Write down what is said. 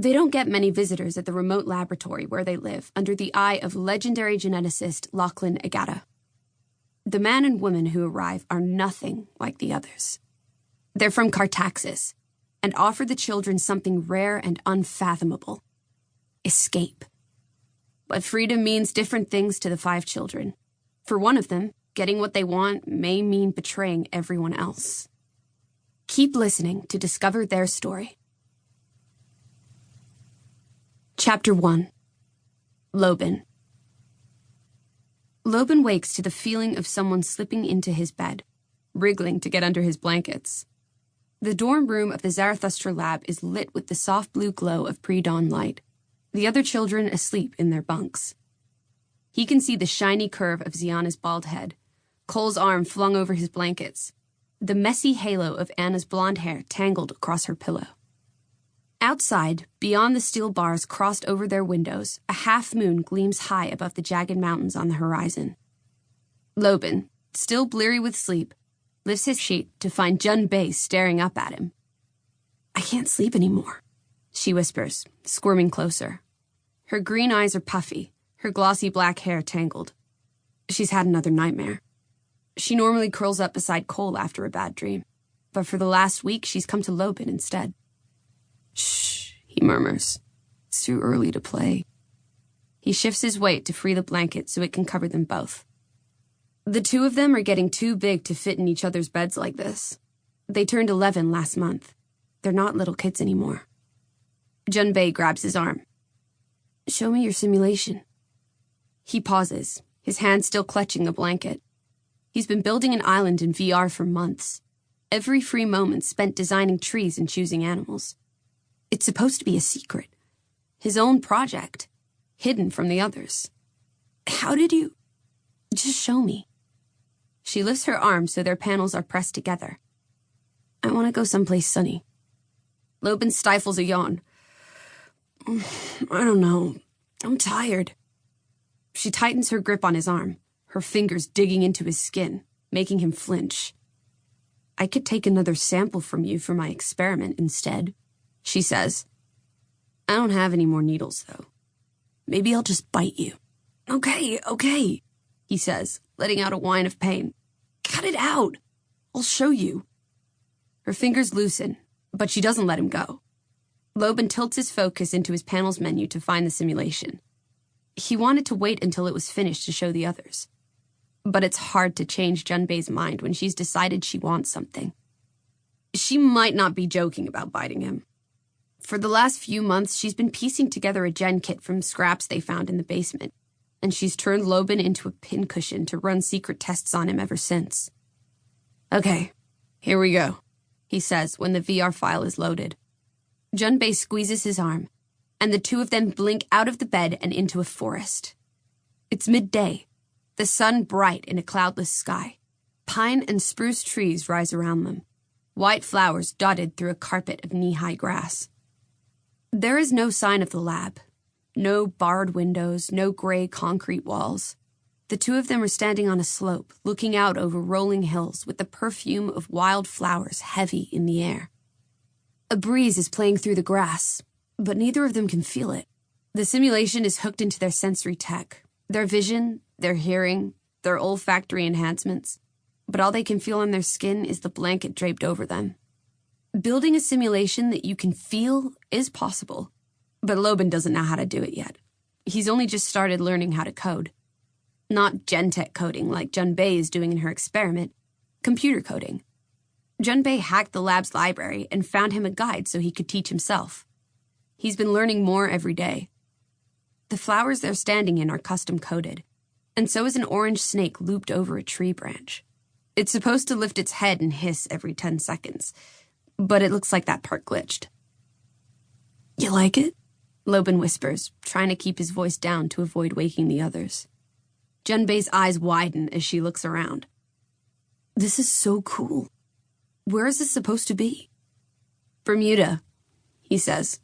They don't get many visitors at the remote laboratory where they live under the eye of legendary geneticist Lachlan Agatta. The man and woman who arrive are nothing like the others. They're from Cartaxus and offer the children something rare and unfathomable: escape. But freedom means different things to the 5 children. For one of them, getting what they want may mean betraying everyone else. Keep listening to discover their story. Chapter 1. Leoben. Leoben wakes to the feeling of someone slipping into his bed, wriggling to get under his blankets. The dorm room of the Zarathustra lab is lit with the soft blue glow of pre-dawn light, the other children asleep in their bunks. He can see the shiny curve of Ziana's bald head, Cole's arm flung over his blankets, the messy halo of Anna's blonde hair tangled across her pillow. Outside, beyond the steel bars crossed over their windows, a half-moon gleams high above the jagged mountains on the horizon. Leoben, still bleary with sleep, lifts his sheet to find Jun Bei staring up at him. "I can't sleep anymore," she whispers, squirming closer. Her green eyes are puffy, her glossy black hair tangled. She's had another nightmare. She normally curls up beside Coil after a bad dream, but for the last week she's come to Leoben instead. "Shh," he murmurs. "It's too early to play." He shifts his weight to free the blanket so it can cover them both. The 2 of them are getting too big to fit in each other's beds like this. They turned 11 last month. They're not little kids anymore. Jun Bei grabs his arm. "Show me your simulation." He pauses, his hand still clutching the blanket. He's been building an island in VR for months. Every free moment spent designing trees and choosing animals. It's supposed to be a secret. His own project, hidden from the others. "How did you—" "Just show me." She lifts her arm so their panels are pressed together. "I want to go someplace sunny." Leoben stifles a yawn. "I don't know. I'm tired." She tightens her grip on his arm, her fingers digging into his skin, making him flinch. "I could take another sample from you for my experiment instead," she says. "I don't have any more needles, though. Maybe I'll just bite you." Okay, he says, letting out a whine of pain. "Cut it out. I'll show you." Her fingers loosen, but she doesn't let him go. Leoben tilts his focus into his panel's menu to find the simulation. He wanted to wait until it was finished to show the others. But it's hard to change Jun Bei's mind when she's decided she wants something. She might not be joking about biting him. For the last few months, she's been piecing together a gen kit from scraps they found in the basement, and she's turned Leoben into a pincushion to run secret tests on him ever since. "Okay, here we go," he says when the VR file is loaded. Jun Bei squeezes his arm, and the 2 of them blink out of the bed and into a forest. It's midday, the sun bright in a cloudless sky. Pine and spruce trees rise around them, white flowers dotted through a carpet of knee-high grass. There is no sign of the lab. No barred windows, no gray concrete walls. The 2 of them are standing on a slope, looking out over rolling hills with the perfume of wild flowers heavy in the air. A breeze is playing through the grass, but neither of them can feel it. The simulation is hooked into their sensory tech, their vision, their hearing, their olfactory enhancements, but all they can feel on their skin is the blanket draped over them. Building a simulation that you can feel is possible, but Leoben doesn't know how to do it yet. He's only just started learning how to code. Not gentech coding like Jun Bei is doing in her experiment, computer coding. Jun Bei hacked the lab's library and found him a guide so he could teach himself. He's been learning more every day. The flowers they're standing in are custom coded, and so is an orange snake looped over a tree branch. It's supposed to lift its head and hiss every 10 seconds, but it looks like that part glitched. "You like it?" Leoben whispers, trying to keep his voice down to avoid waking the others. Jun Bei's eyes widen as she looks around. "This is so cool. Where is this supposed to be?" "Bermuda," he says.